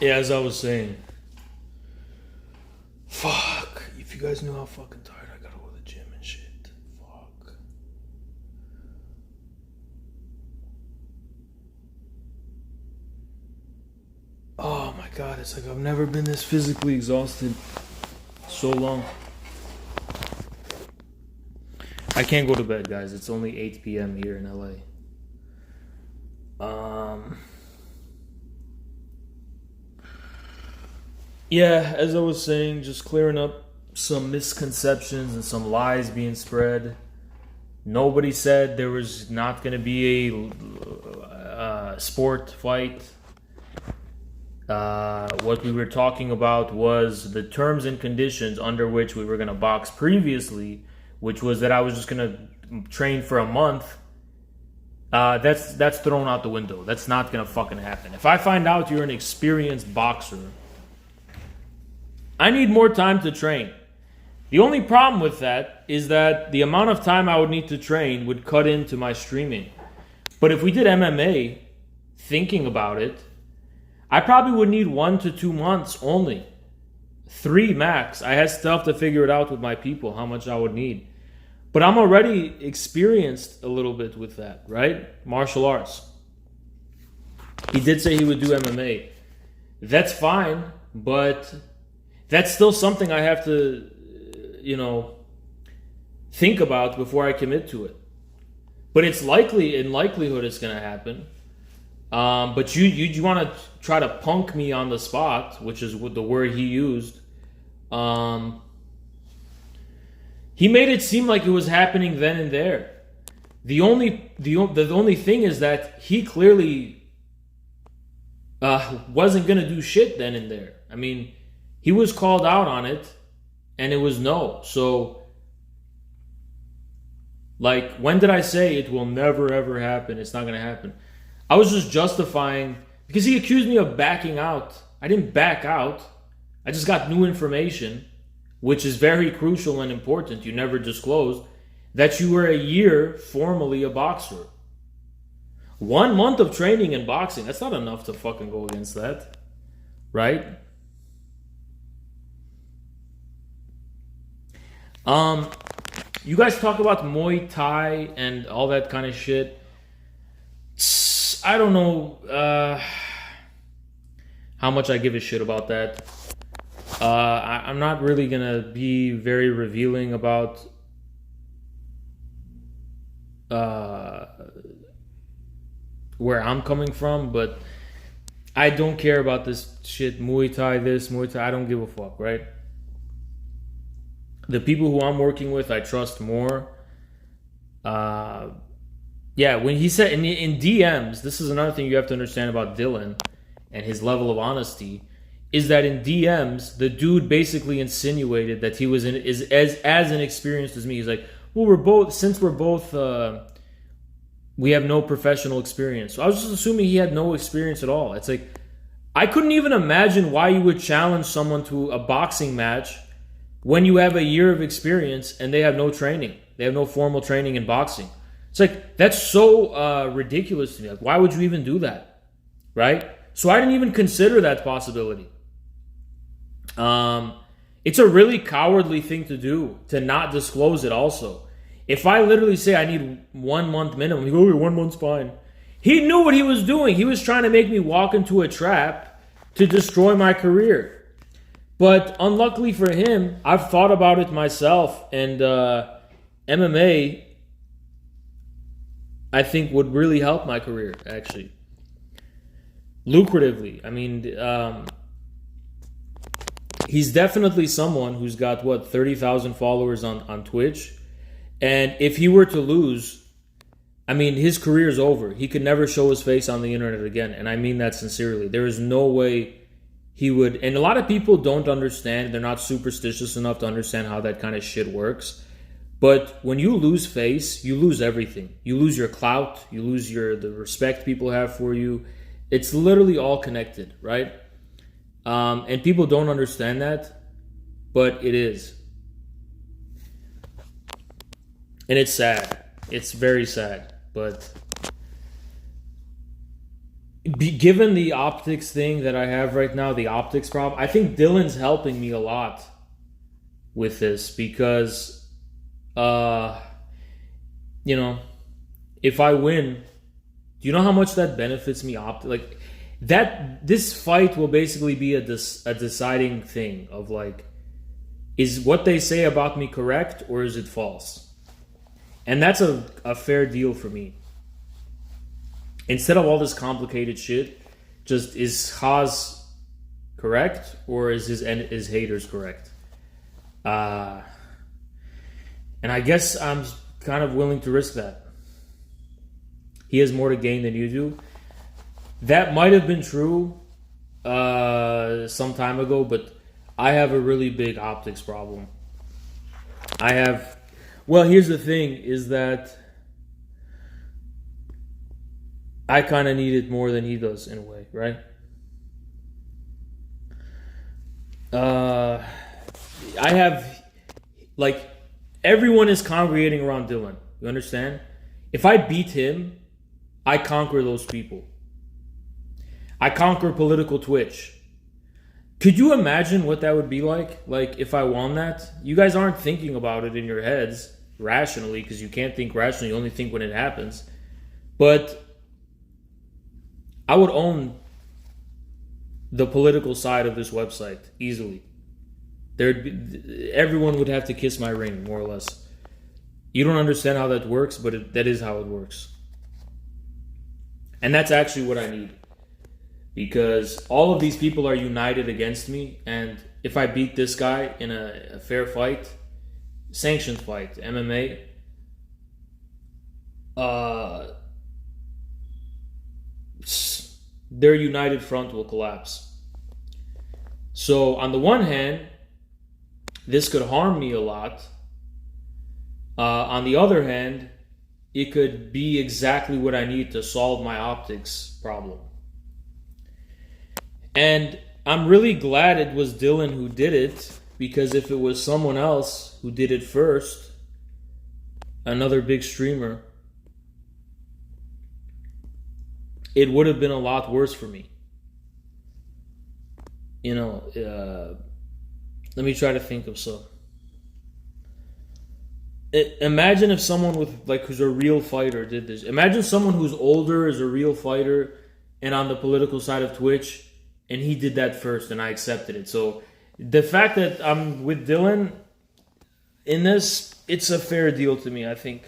Yeah, as I was saying, fuck. If you guys knew how fucking tired I got to go to the gym and shit. Fuck. Oh my god, it's like I've never been this physically exhausted so long. I can't go to bed, guys. It's only 8 p.m. here in LA. Yeah, as I was saying, just clearing up some misconceptions and some lies being spread. Nobody said there was not going to be a sport fight. What we were talking about was the terms and conditions under which we were going to box previously, which was that I was just going to train for a month. That's thrown out the window. That's not going to fucking happen. If I find out you're an experienced boxer, I need more time to train. The only problem with that is that the amount of time I would need to train would cut into my streaming. But if we did MMA, thinking about it, I probably would need 1 to 2 months only. 3 max. I had stuff to figure it out with my people, how much I would need. But I'm already experienced a little bit with that, right? Martial arts. He did say he would do MMA. That's fine, but that's still something I have to, think about before I commit to it. But it's likely, in likelihood, it's going to happen. But you want to try to punk me on the spot, which is the word he used. He made it seem like it was happening then and there. The only thing is that he clearly wasn't going to do shit then and there. I mean, he was called out on it, and it was no. So, like, when did I say it will never ever happen? It's not going to happen. I was just justifying, because he accused me of backing out. I didn't back out. I just got new information, which is very crucial and important. You never disclosed that you were a year formally a boxer. 1 month of training in boxing, that's not enough to fucking go against that, right? You guys talk about Muay Thai and all that kind of shit. I don't know how much I give a shit about that. I'm not really gonna be very revealing about where I'm coming from, but I don't care about this shit. Muay Thai this, Muay Thai. I don't give a fuck, right? The people who I'm working with, I trust more. Yeah, when he said in DMs, this is another thing you have to understand about Dylan and his level of honesty, is that in DMs, the dude basically insinuated that he was as inexperienced as me. He's like, well, we have no professional experience. So I was just assuming he had no experience at all. It's like, I couldn't even imagine why you would challenge someone to a boxing match when you have a year of experience and they have no training. They have no formal training in boxing. It's like, that's so ridiculous to me. Like, why would you even do that? Right? So I didn't even consider that possibility. It's a really cowardly thing to do, to not disclose it also. If I literally say I need 1 month minimum, he goes, okay, 1 month's fine. He knew what he was doing. He was trying to make me walk into a trap to destroy my career. But unluckily for him, I've thought about it myself, and MMA, I think, would really help my career, actually. Lucratively. I mean, he's definitely someone who's got, 30,000 followers on Twitch. And if he were to lose, I mean, his career is over. He could never show his face on the internet again. And I mean that sincerely. There is no way he would. And a lot of people don't understand. They're not superstitious enough to understand how that kind of shit works. But when you lose face, you lose everything. You lose your clout. You lose the respect people have for you. It's literally all connected, right? And people don't understand that, but it is. And it's sad. It's very sad. But Given the optics thing that I have right now, the optics problem, I think Dylan's helping me a lot with this because, uh, you know, if I win, do you know how much that benefits me? Like that, this fight will basically be a deciding thing of like, is what they say about me correct or is it false? And that's a fair deal for me. Instead of all this complicated shit, just is Haas correct or is his haters correct? And I guess I'm kind of willing to risk that. He has more to gain than you do. That might have been true some time ago, but I have a really big optics problem. Well, here's the thing, is that I kind of need it more than he does in a way, right? I have, like, everyone is congregating around Dylan. You understand? If I beat him, I conquer those people. I conquer political Twitch. Could you imagine what that would be like? Like, if I won that? You guys aren't thinking about it in your heads rationally, because you can't think rationally. You only think when it happens. But I would own the political side of this website easily. Everyone would have to kiss my ring, more or less. You don't understand how that works, but that is how it works. And that's actually what I need. Because all of these people are united against me, and if I beat this guy in a fair fight, sanctioned fight, MMA, their united front will collapse. So on the one hand, this could harm me a lot. On the other hand, it could be exactly what I need to solve my optics problem. And I'm really glad it was Dylan who did it, because if it was someone else who did it first, another big streamer, it would have been a lot worse for me. You know, let me try to think of some. Imagine if someone who's a real fighter did this. Imagine someone who's older is a real fighter and on the political side of Twitch, and he did that first and I accepted it. So the fact that I'm with Dylan in this, it's a fair deal to me, I think.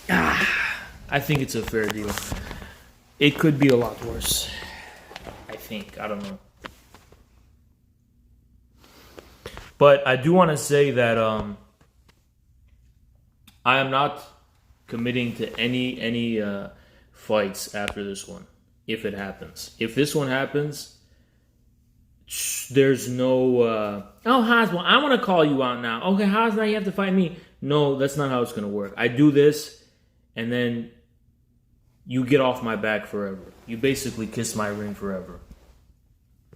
I think it's a fair deal. It could be a lot worse. I think. I don't know. But I do want to say that I am not committing to any fights after this one, if it happens. If this one happens, there's no, oh, Haas, well, I want to call you out now. Okay, Haas, now you have to fight me. No, that's not how it's going to work. I do this, and then you get off my back forever. You basically kiss my ring forever.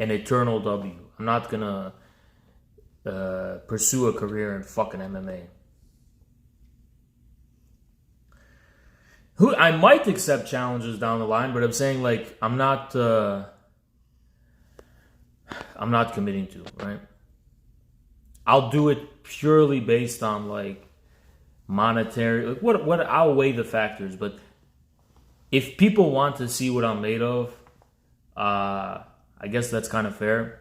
An eternal W. I'm not going to pursue a career in fucking MMA. I might accept challenges down the line, but I'm saying, like, I'm not committing to, right? I'll do it purely based on, like, monetary, like, what I'll weigh the factors, but if people want to see what I'm made of, I guess that's kind of fair.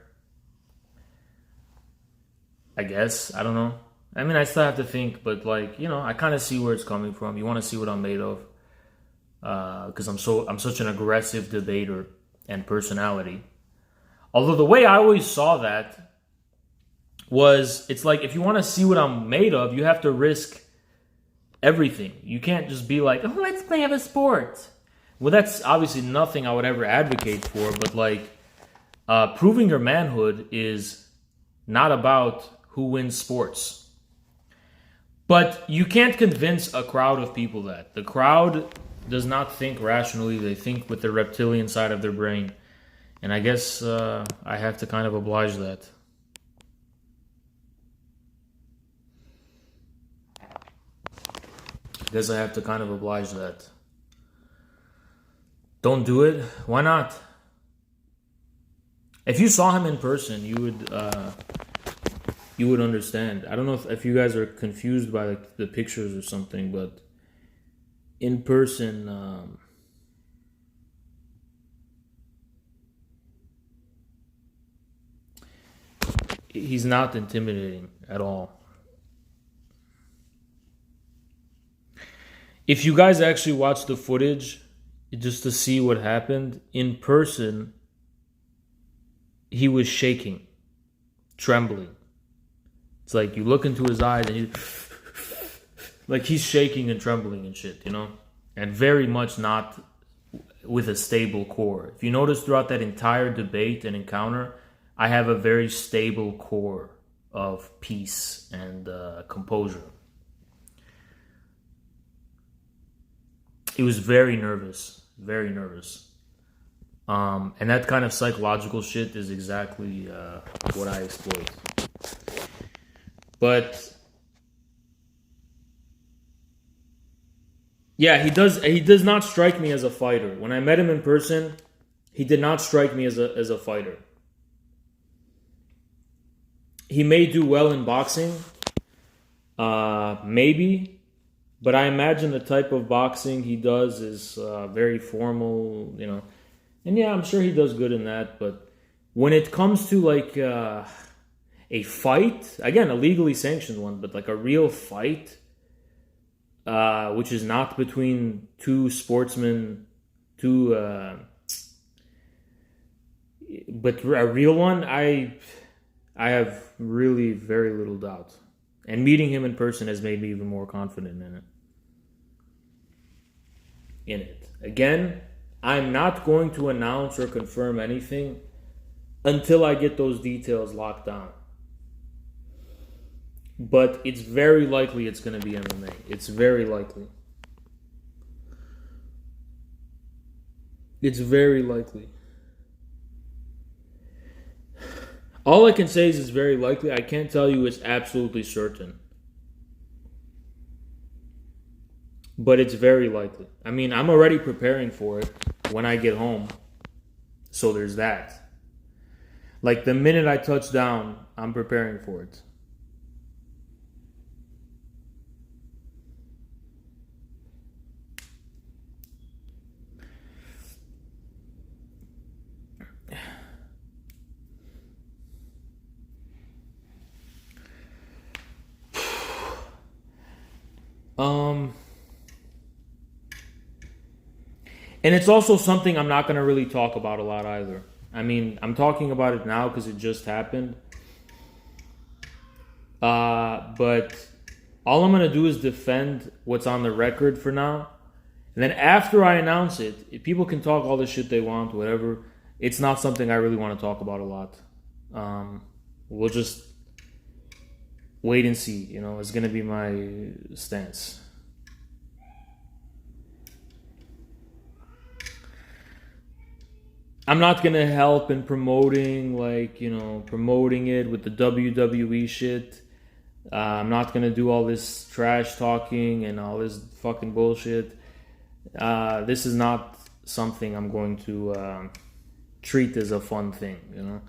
I guess, I don't know. I mean, I still have to think, but, like, you know, I kind of see where it's coming from. You want to see what I'm made of. Because I'm such an aggressive debater and personality. Although the way I always saw that was, it's like, if you want to see what I'm made of, you have to risk everything. You can't just be like, oh, let's play a sport. Well, that's obviously nothing I would ever advocate for, but, like, proving your manhood is not about who wins sports. But you can't convince a crowd of people that. The crowd does not think rationally. They think with the reptilian side of their brain. And I guess I have to kind of oblige that. I guess I have to kind of oblige that. Don't do it. Why not? If you saw him in person, you would understand. I don't know if you guys are confused by like the pictures or something, but in person, he's not intimidating at all. If you guys actually watch the footage just to see what happened in person, he was shaking, trembling. It's like you look into his eyes and like he's shaking and trembling and shit, and very much not with a stable core. If you notice throughout that entire debate and encounter, I have a very stable core of peace and composure. He was very nervous, very nervous. And that kind of psychological shit is exactly what I exploit. But yeah, he does not strike me as a fighter. When I met him in person, he did not strike me as a fighter. He may do well in boxing, maybe, but I imagine the type of boxing he does is very formal, And yeah, I'm sure he does good in that, but when it comes to like a fight, again, a legally sanctioned one, but like a real fight, which is not between two sportsmen, but a real one, I have really very little doubt. And meeting him in person has made me even more confident in it. Again, I'm not going to announce or confirm anything until I get those details locked down. But it's very likely it's going to be MMA. It's very likely. It's very likely. All I can say is it's very likely. I can't tell you it's absolutely certain. But it's very likely. I mean, I'm already preparing for it when I get home. So there's that. Like the minute I touch down, I'm preparing for it. And it's also something I'm not going to really talk about a lot either. I mean, I'm talking about it now because it just happened. But all I'm going to do is defend what's on the record for now. And then after I announce it, people can talk all the shit they want, whatever. It's not something I really want to talk about a lot. We'll just wait and see. It's going to be my stance. I'm not going to help in promoting, promoting it with the WWE shit. I'm not going to do all this trash talking and all this fucking bullshit. This is not something I'm going to treat as a fun thing,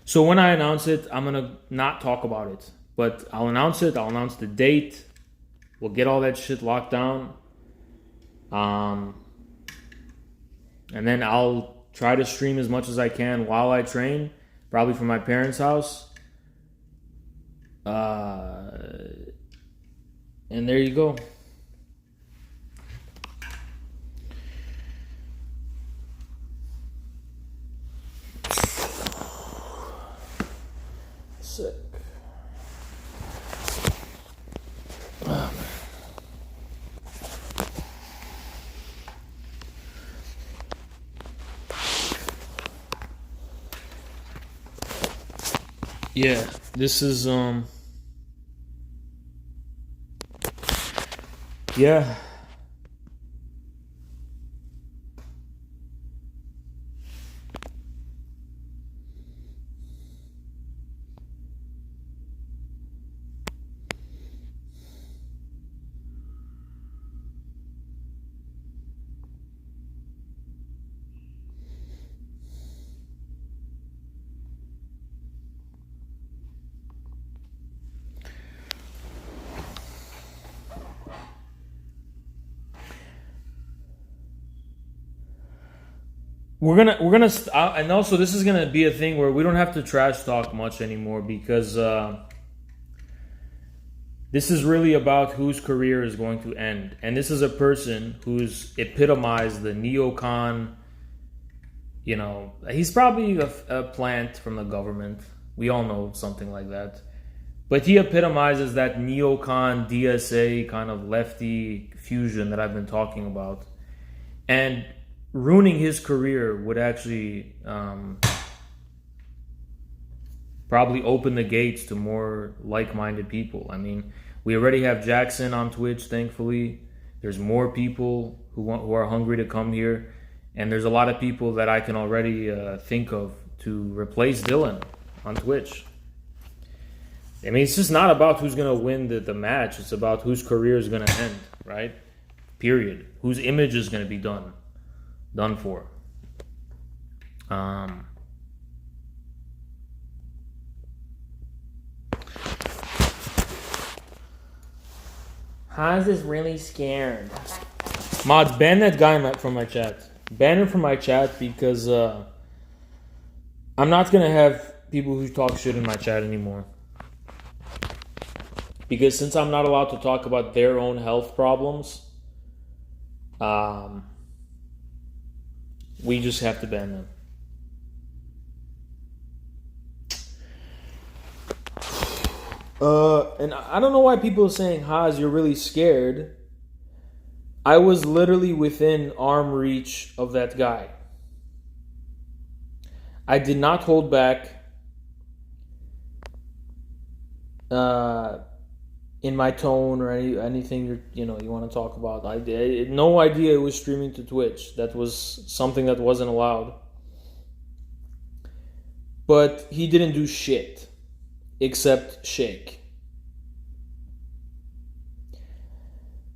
So when I announce it, I'm going to not talk about it. But I'll announce it. I'll announce the date. We'll get all that shit locked down. And then I'll try to stream as much as I can while I train, probably from my parents' house. And there you go. Sick. Yeah, this is yeah. and also this is gonna be a thing where we don't have to trash talk much anymore because this is really about whose career is going to end, and this is a person who's epitomized the neocon. You know, he's probably a plant from the government. We all know something like that. But he epitomizes that neocon DSA kind of lefty fusion that I've been talking about. And ruining his career would actually probably open the gates to more like-minded people. I mean, we already have Jackson on Twitch, thankfully. There's more people who are hungry to come here. And there's a lot of people that I can already think of to replace Dylan on Twitch. I mean, it's just not about who's going to win the match. It's about whose career is going to end, right? Period. Whose image is going to be done for. Hans is really scared. Mods, ban that guy from my chat. Ban him from my chat because I'm not going to have people who talk shit in my chat anymore. Because since I'm not allowed to talk about their own health problems, we just have to ban them. And I don't know why people are saying, Haz, you're really scared. I was literally within arm reach of that guy. I did not hold back in my tone or anything you want to talk about. I had no idea it was streaming to Twitch. That was something that wasn't allowed. But he didn't do shit except shake.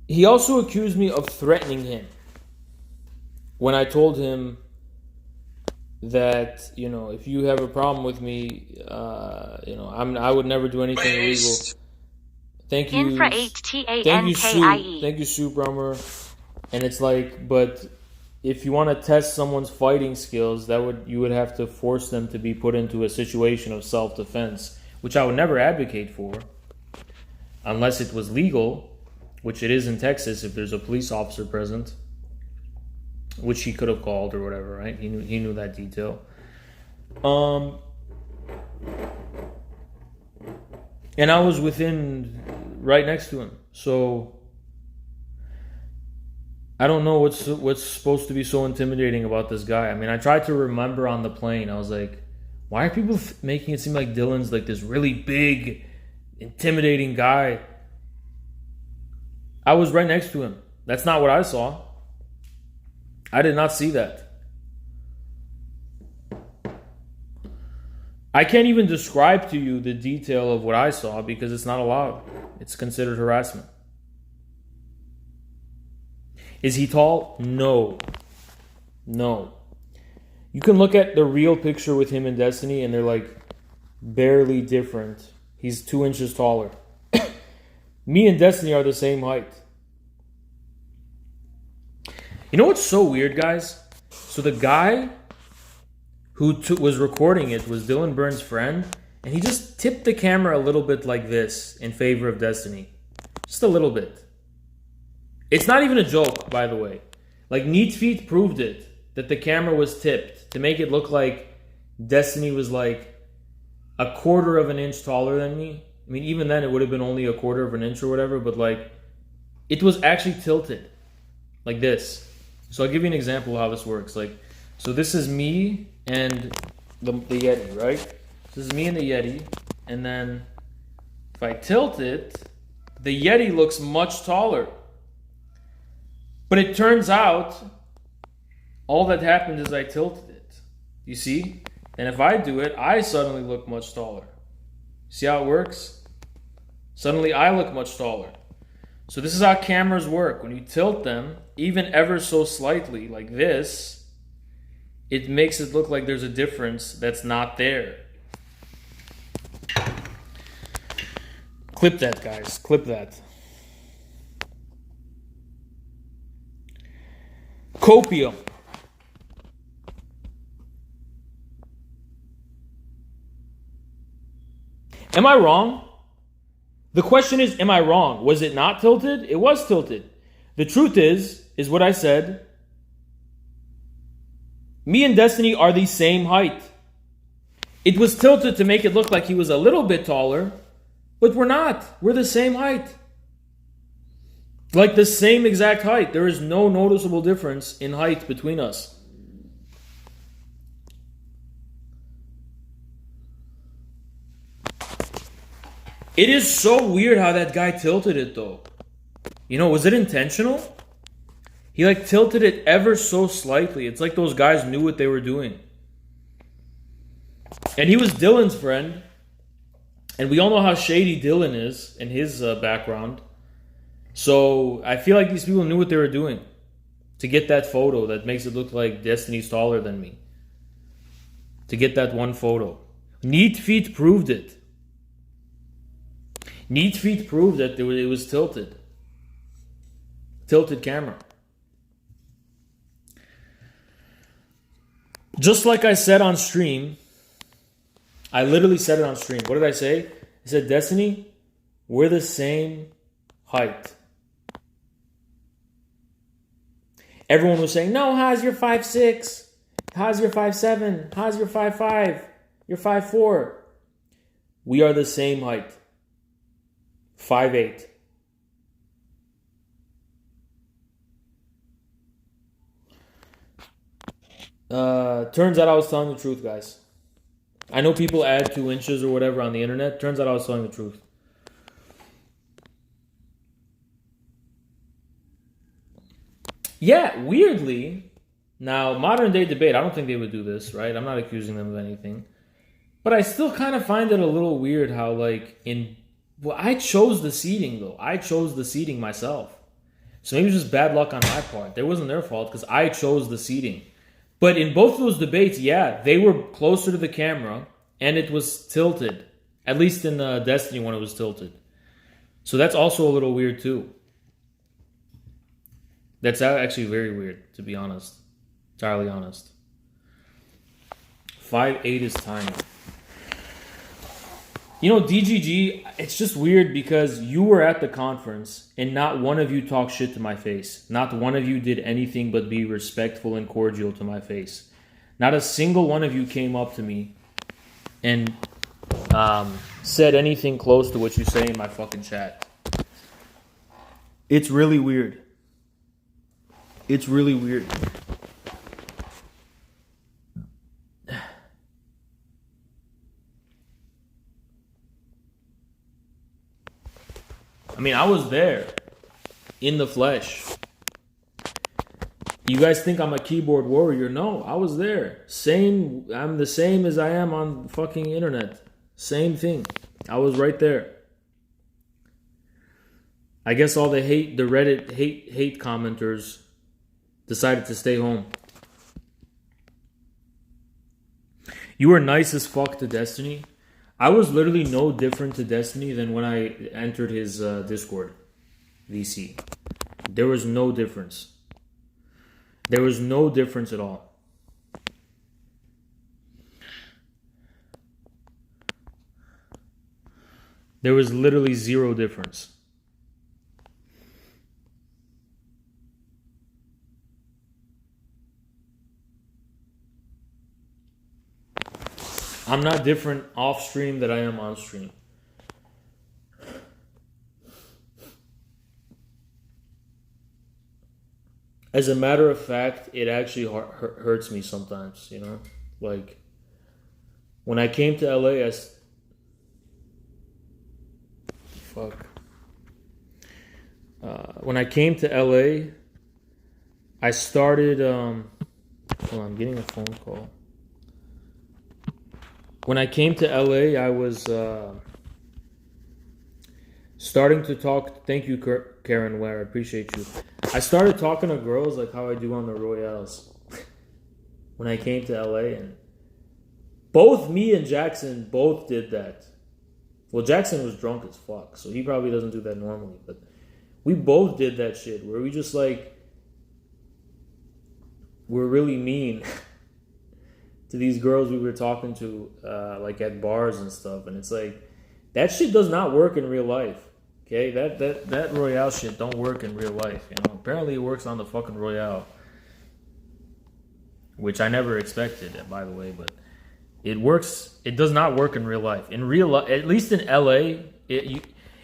He also accused me of threatening him when I told him that, if you have a problem with me, I would never do anything illegal. Thank you. Thank you, Sue Brummer. And it's like, but if you want to test someone's fighting skills, you would have to force them to be put into a situation of self-defense, which I would never advocate for, unless it was legal, which it is in Texas if there's a police officer present, which he could have called or whatever, right? He knew that detail. And I was right next to him, so I don't know what's supposed to be so intimidating about this guy. I mean, I tried to remember on the plane. I was like, why are people making it seem like Dylan's like this really big, intimidating guy? I was right next to him. That's not what I saw. I did not see that. I can't even describe to you the detail of what I saw because it's not allowed. It's considered harassment. Is he tall? No. You can look at the real picture with him in Destiny and they're like barely different. He's 2 inches taller. Me and Destiny are the same height. You know what's so weird, guys? So the guy who was recording it was Dylan Byrne's friend, and he just tipped the camera a little bit like this in favor of Destiny. Just a little bit. It's not even a joke, by the way. Like, Neat Feet proved it, that the camera was tipped to make it look like Destiny was like a 1/4 of an inch taller than me. I mean, even then it would have been only a 1/4 of an inch or whatever, but like, it was actually tilted like this. So I'll give you an example of how this works. Like, so this is me and the Yeti, right? This is me and the Yeti, and then if I tilt it, the Yeti looks much taller. But it turns out all that happened is I tilted it. You see? And if I do it, I suddenly look much taller. See how it works? Suddenly I look much taller. So this is how cameras work. When you tilt them, even ever so slightly, like this, it makes it look like there's a difference that's not there. Clip that, guys. Clip that. Copium. Am I wrong? The question is, am I wrong? Was it not tilted? It was tilted. The truth is what I said. Me and Destiny are the same height. It was tilted to make it look like he was a little bit taller, but we're not. We're the same height. Like the same exact height. There is no noticeable difference in height between us. It is so weird how that guy tilted it though. You know, was it intentional? He like tilted it ever so slightly. It's like those guys knew what they were doing. And he was Dylan's friend. And we all know how shady Dylan is in his background. So I feel like these people knew what they were doing to get that photo that makes it look like Destiny's taller than me. To get that one photo. Neat Feet proved it. Neat Feet proved that it was tilted. Tilted camera. Just like I said on stream, I literally said it on stream. What did I say? I said, Destiny, we're the same height. Everyone was saying, no, how's your 5'6"? How's your 5'7"? How's your 5'5"? You're 5'4". We are the same height. 5'8". Turns out I was telling the truth, guys. I know people add 2 inches or whatever on the internet. Turns out I was telling the truth. Yeah, weirdly, now modern day debate, I don't think they would do this, right? I'm not accusing them of anything. But I still kind of find it a little weird how I chose the seating though. I chose the seating myself. So maybe it was just bad luck on my part. It wasn't their fault because I chose the seating. But in both of those debates, yeah, they were closer to the camera and it was tilted. At least in the Destiny one, it was tilted. So that's also a little weird too. That's actually very weird, to be honest. Entirely honest. 5'8" is tiny. You know, DGG, it's just weird because you were at the conference and not one of you talked shit to my face. Not one of you did anything but be respectful and cordial to my face. Not a single one of you came up to me and said anything close to what you say in my fucking chat. It's really weird. It's really weird. I mean, I was there in the flesh. You guys think I'm a keyboard warrior? No, I was there. I'm the same as I am on fucking internet. Same thing. I was right there. I guess all the Reddit hate commenters decided to stay home. You were nice as fuck to Destiny. I was literally no different to Destiny than when I entered his Discord VC. There was no difference. There was no difference at all. There was literally zero difference. I'm not different off stream than I am on stream. As a matter of fact, it actually hurts me sometimes, you know? Like, when I came to LA, when I came to LA, I started, hold on, I'm getting a phone call. When I came to LA, I was starting to talk. Thank you, Karen Ware. I appreciate you. I started talking to girls like how I do on the Royales. When I came to LA, and both me and Jackson both did that. Well, Jackson was drunk as fuck, so he probably doesn't do that normally. But we both did that shit where we just we're really mean to these girls we were talking to, like at bars and stuff. And it's like, That shit does not work in real life. Okay, that Royale shit don't work in real life. You know, apparently it works on the fucking Royale, which I never expected, by the way. But it works. It does not work in real life. In real life, at least in LA, you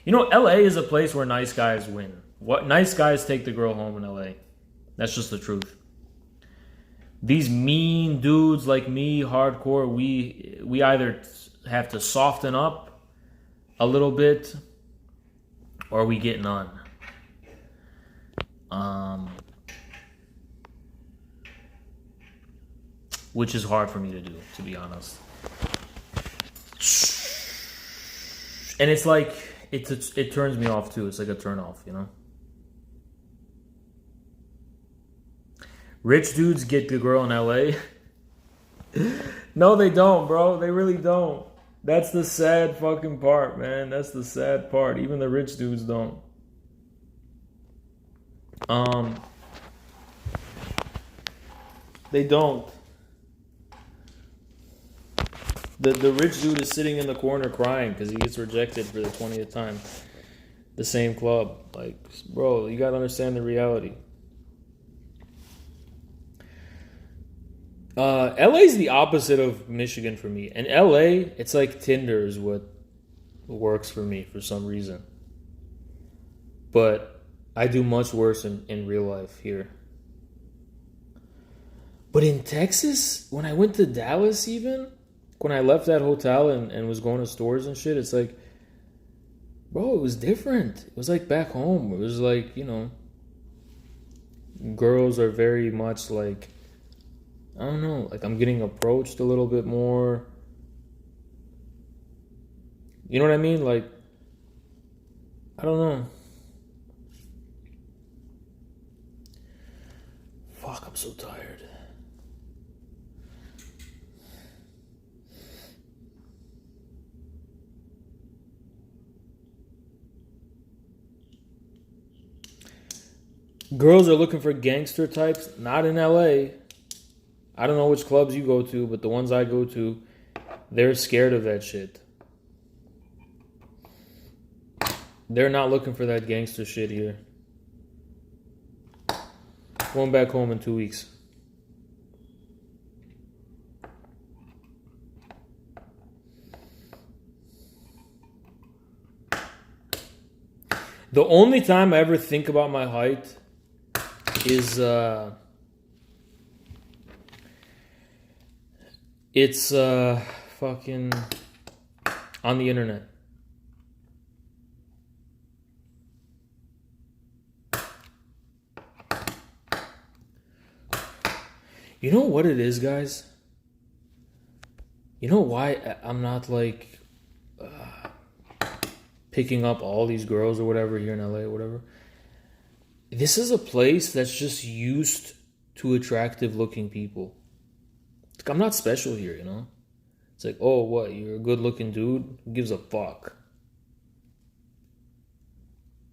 know, LA is a place where nice guys win. What nice guys take the girl home in LA. That's just the truth. These mean dudes like me, hardcore, we either have to soften up a little bit, or we get none. Which is hard for me to do, to be honest. And it's like it turns me off too. It's like a turn off, you know. Rich dudes get the girl in LA. No, they don't, bro. They really don't. That's the sad fucking part, man. That's the sad part. Even the rich dudes don't. They don't. The rich dude is sitting in the corner crying because he gets rejected for the 20th time. The same club. Like, bro, you gotta understand the reality. LA's the opposite of Michigan for me. In LA, it's like Tinder is what works for me for some reason. But I do much worse in real life here. But in Texas, when I went to Dallas even, when I left that hotel and was going to stores and shit, it's like, bro, it was different. It was like back home. It was like, you know, girls are very much like, I don't know, like I'm getting approached a little bit more. You know what I mean? Like, I don't know. Fuck, I'm so tired. Girls are looking for gangster types, not in LA. I don't know which clubs you go to, but the ones I go to, they're scared of that shit. They're not looking for that gangster shit here. Going back home in 2 weeks. The only time I ever think about my height is it's fucking on the internet. You know what it is, guys? You know why I'm not like picking up all these girls or whatever here in LA or whatever? This is a place that's just used to attractive looking people. Like, I'm not special here, you know? It's like, oh, what? You're a good looking dude? Who gives a fuck?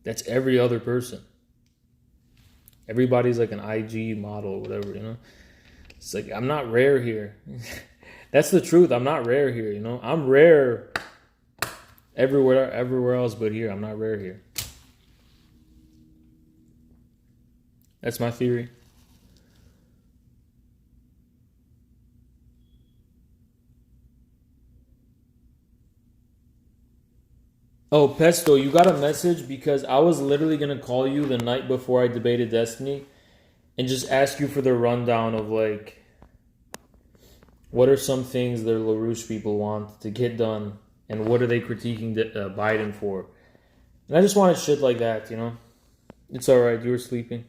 That's every other person. Everybody's like an IG model or whatever, you know? It's like, I'm not rare here. That's the truth. I'm not rare here, you know? I'm rare everywhere else but here. I'm not rare here. That's my theory. Oh, Pesto, you got a message because I was literally going to call you the night before I debated Destiny and just ask you for the rundown of, like, what are some things the LaRouche people want to get done and what are they critiquing Biden for? And I just wanted shit like that, you know? It's alright, you were sleeping.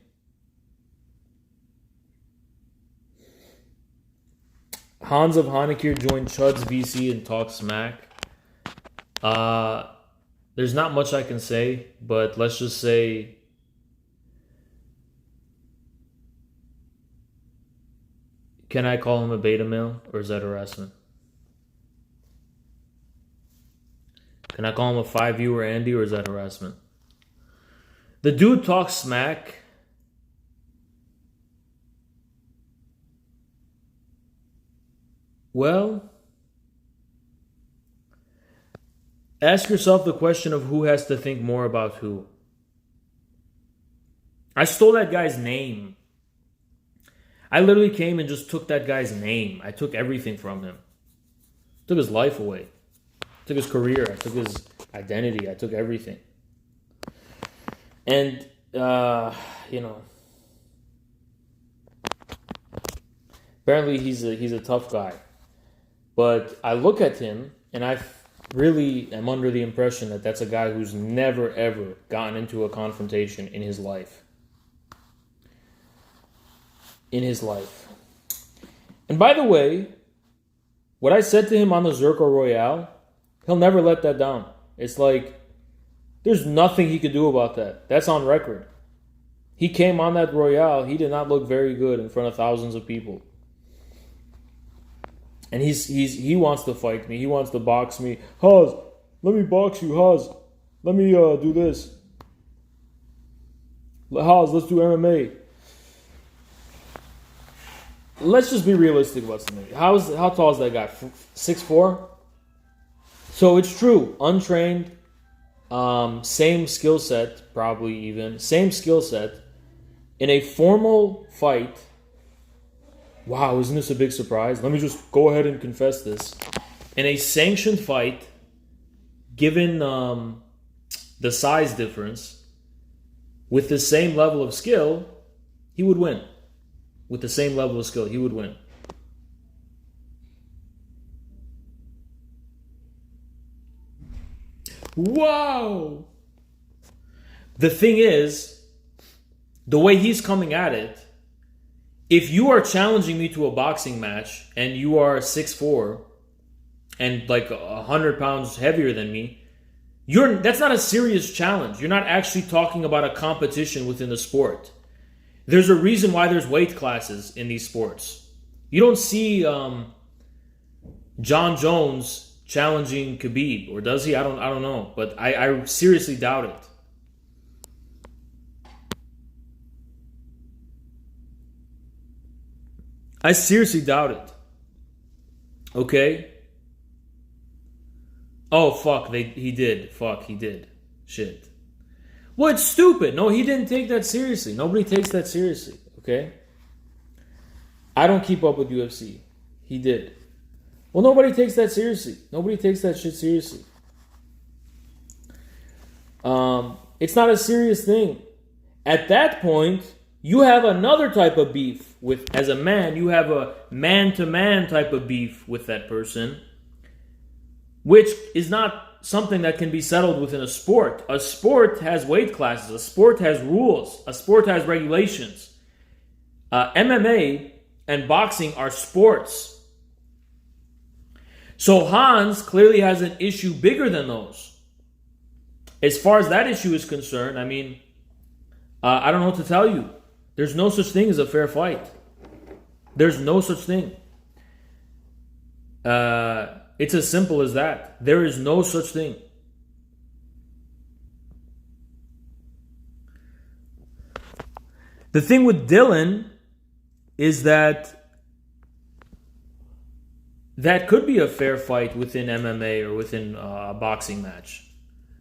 Hans of Hanekir joined Chud's VC and talked smack. There's not much I can say, but let's just say can I call him a beta male or is that harassment? Can I call him a 5-viewer Andy or is that harassment? The dude talks smack. Well, Ask yourself the question of who has to think more about who. I stole that guy's name. I literally came and just took that guy's name. I took everything from him. Took his life away. Took his career. I took his identity. I took everything. And, apparently he's a tough guy. But I look at him and I really am under the impression that that's a guy who's never, ever gotten into a confrontation in his life. And by the way, what I said to him on the Zerko Royale, he'll never let that down. It's like, there's nothing he could do about that. That's on record. He came on that Royale, he did not look very good in front of thousands of people. And he wants to fight me. He wants to box me. Haz, let me box you, Haz. Let me do this. Haz, let's do MMA. Let's just be realistic about something. How tall is that guy? 6'4"? So it's true. Untrained. Same skill set, probably even. Same skill set. In a formal fight. Wow, isn't this a big surprise? Let me just go ahead and confess this. In a sanctioned fight, given the size difference, with the same level of skill, he would win. With the same level of skill, he would win. Wow! The thing is, the way he's coming at it, if you are challenging me to a boxing match and you are 6'4" and like 100 pounds heavier than me, that's not a serious challenge. You're not actually talking about a competition within the sport. There's a reason why there's weight classes in these sports. You don't see John Jones challenging Khabib, or does he? I don't know, but I seriously doubt it. I seriously doubt it. Okay? Oh, fuck, he did. Fuck, he did. Shit. Well, it's stupid. No, he didn't take that seriously. Nobody takes that seriously, okay? I don't keep up with UFC. He did. Well, nobody takes that seriously. Nobody takes that shit seriously. It's not a serious thing. At that point, you have another type of beef with, as a man, you have a man-to-man type of beef with that person, which is not something that can be settled within a sport. A sport has weight classes. A sport has rules. A sport has regulations. MMA and boxing are sports. So Hans clearly has an issue bigger than those. As far as that issue is concerned, I mean, I don't know what to tell you. There's no such thing as a fair fight. There's no such thing. It's as simple as that. There is no such thing. The thing with Dylan is that could be a fair fight within MMA or within a boxing match.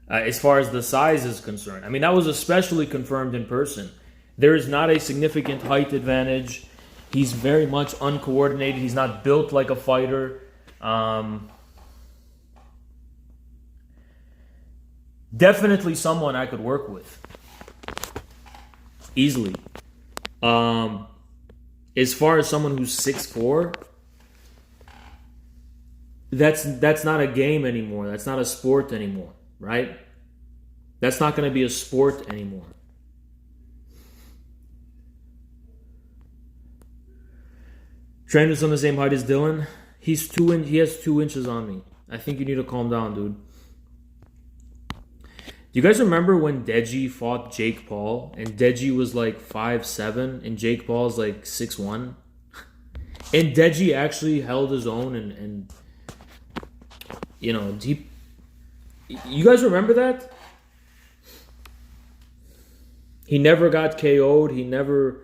As far as the size is concerned. I mean, that was especially confirmed in person. There is not a significant height advantage. He's very much uncoordinated. He's not built like a fighter. Definitely someone I could work with. Easily. As far as someone who's 6'4", that's not a game anymore. That's not a sport anymore, right? That's not going to be a sport anymore. Trainers on the same height as Dylan. He has 2 inches on me. I think you need to calm down, dude. Do you guys remember when Deji fought Jake Paul and Deji was like 5'7" and Jake Paul's like 6'1"? And Deji actually held his own and you know, you guys remember that? He never got KO'd. He never...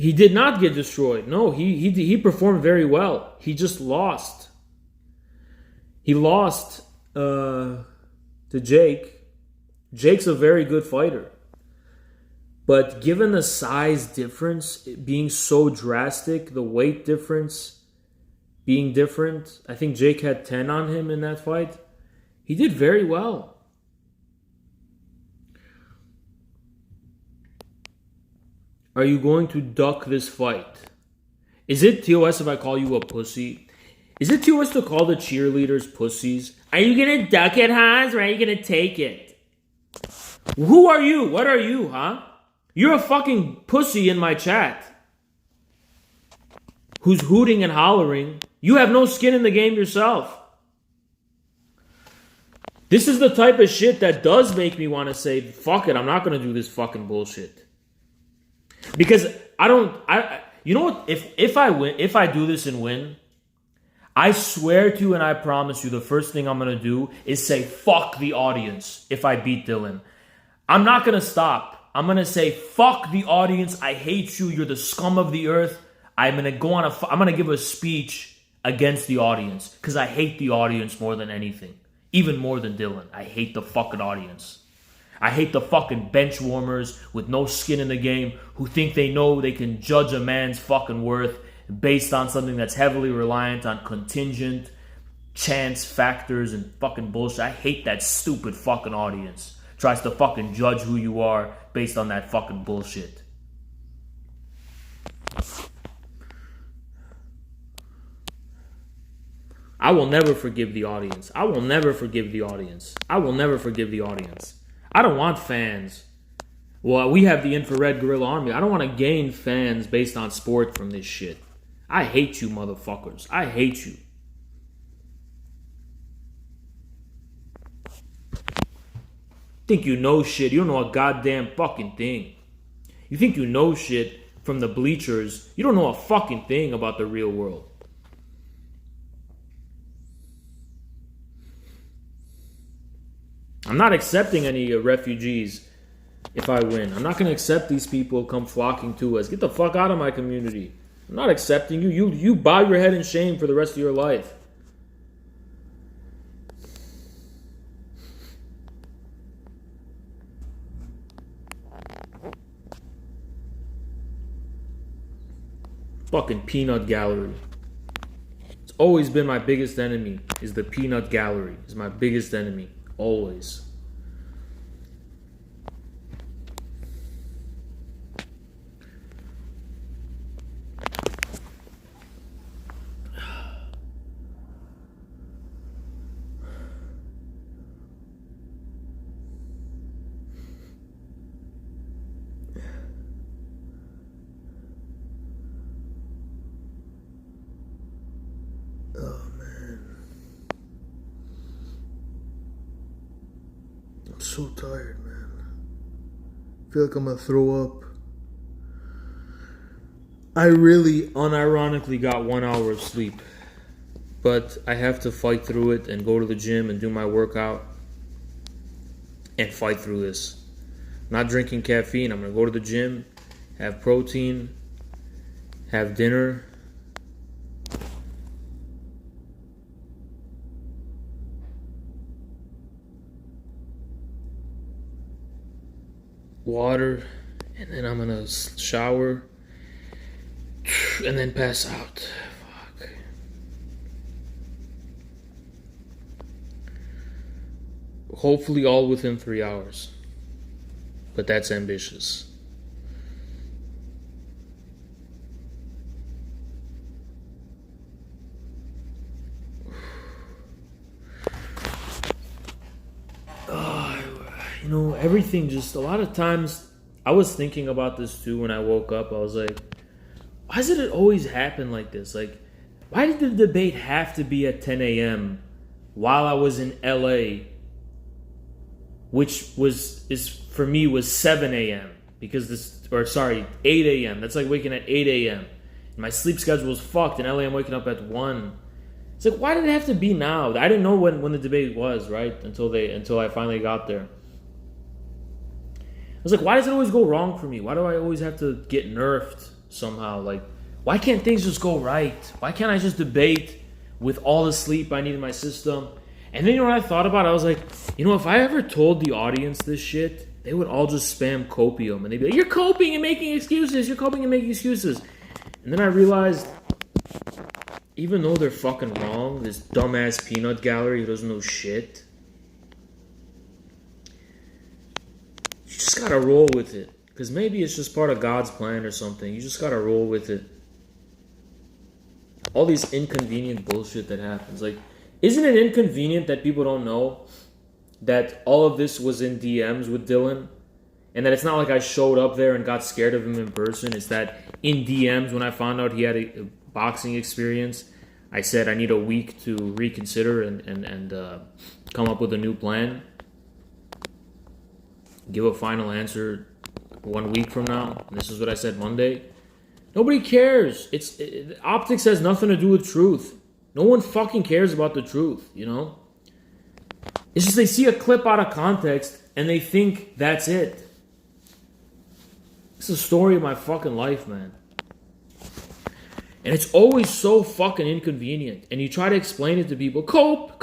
He did not get destroyed. No, he performed very well. He just lost. He lost to Jake. Jake's a very good fighter. But given the size difference being so drastic, the weight difference being different, I think Jake had 10 on him in that fight. He did very well. Are you going to duck this fight? Is it TOS if I call you a pussy? Is it TOS to call the cheerleaders pussies? Are you going to duck it, Hans, or are you going to take it? Who are you? What are you, huh? You're a fucking pussy in my chat. Who's hooting and hollering. You have no skin in the game yourself. This is the type of shit that does make me want to say, fuck it, I'm not going to do this fucking bullshit. Because you know what? If I do this and win, I swear to you and I promise you, the first thing I'm gonna do is say fuck the audience. If I beat Dylan, I'm not gonna stop. I'm gonna say fuck the audience. I hate you. You're the scum of the earth. I'm gonna give a speech against the audience because I hate the audience more than anything, even more than Dylan. I hate the fucking audience. I hate the fucking bench warmers with no skin in the game who think they know they can judge a man's fucking worth based on something that's heavily reliant on contingent, chance factors and fucking bullshit. I hate that stupid fucking audience. Tries to fucking judge who you are based on that fucking bullshit. I will never forgive the audience. I will never forgive the audience. I will never forgive the audience. I don't want fans. Well, we have the infrared gorilla army. I don't want to gain fans based on sport from this shit. I hate you, motherfuckers. I hate you. Think you know shit. You don't know a goddamn fucking thing. You think you know shit from the bleachers. You don't know a fucking thing about the real world. I'm not accepting any refugees if I win. I'm not going to accept these people come flocking to us. Get the fuck out of my community. I'm not accepting you. You bow your head in shame for the rest of your life. Fucking peanut gallery. It's always been my biggest enemy, is the peanut gallery. Is my biggest enemy. Always. I'm so tired, man. I feel like I'm gonna throw up. I really unironically got 1 hour of sleep. But I have to fight through it and go to the gym and do my workout and fight through this. I'm not drinking caffeine. I'm gonna go to the gym, have protein, have dinner. Water, and then I'm gonna shower and then pass out. Fuck. Hopefully all within 3 hours, but that's ambitious. You know, everything just, a lot of times, I was thinking about this too when I woke up. I was like, why does it always happen like this? Like, why did the debate have to be at 10 a.m. while I was in LA, which for me was 7 a.m. because 8 a.m. That's like waking at 8 a.m. My sleep schedule was fucked. In LA, I'm waking up at 1. It's like, why did it have to be now? I didn't know when the debate was, right? Until I finally got there. I was like, why does it always go wrong for me? Why do I always have to get nerfed somehow. Like, why can't things just go right? Why can't I just debate with all the sleep I need in my system? And then, you know what I thought about? I was like, you know, if I ever told the audience this shit, they would all just spam copium. And they'd be like, you're coping and making excuses. You're coping and making excuses. And then I realized, even though they're fucking wrong, this dumbass peanut gallery who doesn't know shit, you just gotta roll with it. Because maybe it's just part of God's plan or something. You just gotta roll with it. All these inconvenient bullshit that happens. Like, isn't it inconvenient that people don't know that all of this was in DMs with Dylan? And that it's not like I showed up there and got scared of him in person. It's that in DMs, when I found out he had a boxing experience, I said I need a week to reconsider and come up with a new plan. Give a final answer 1 week from now. And this is what I said Monday. Nobody cares. Optics has nothing to do with truth. No one fucking cares about the truth, you know? It's just they see a clip out of context and they think that's it. It's the story of my fucking life, man. And it's always so fucking inconvenient. And you try to explain it to people. Cope.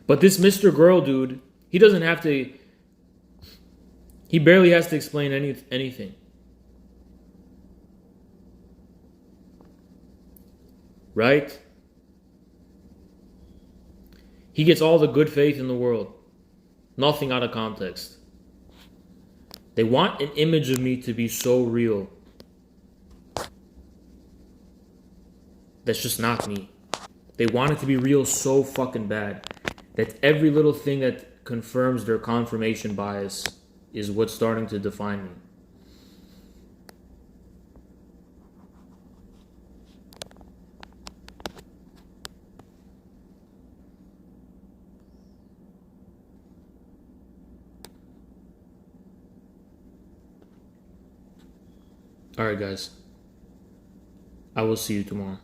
But this Mr. Girl dude, he doesn't have to... He barely has to explain anything. Right? He gets all the good faith in the world. Nothing out of context. They want an image of me to be so real. That's just not me. They want it to be real so fucking bad that every little thing that confirms their confirmation bias is what's starting to define me. Alright, guys. I will see you tomorrow.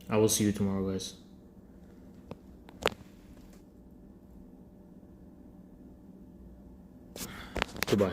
I will see you tomorrow, guys. Goodbye.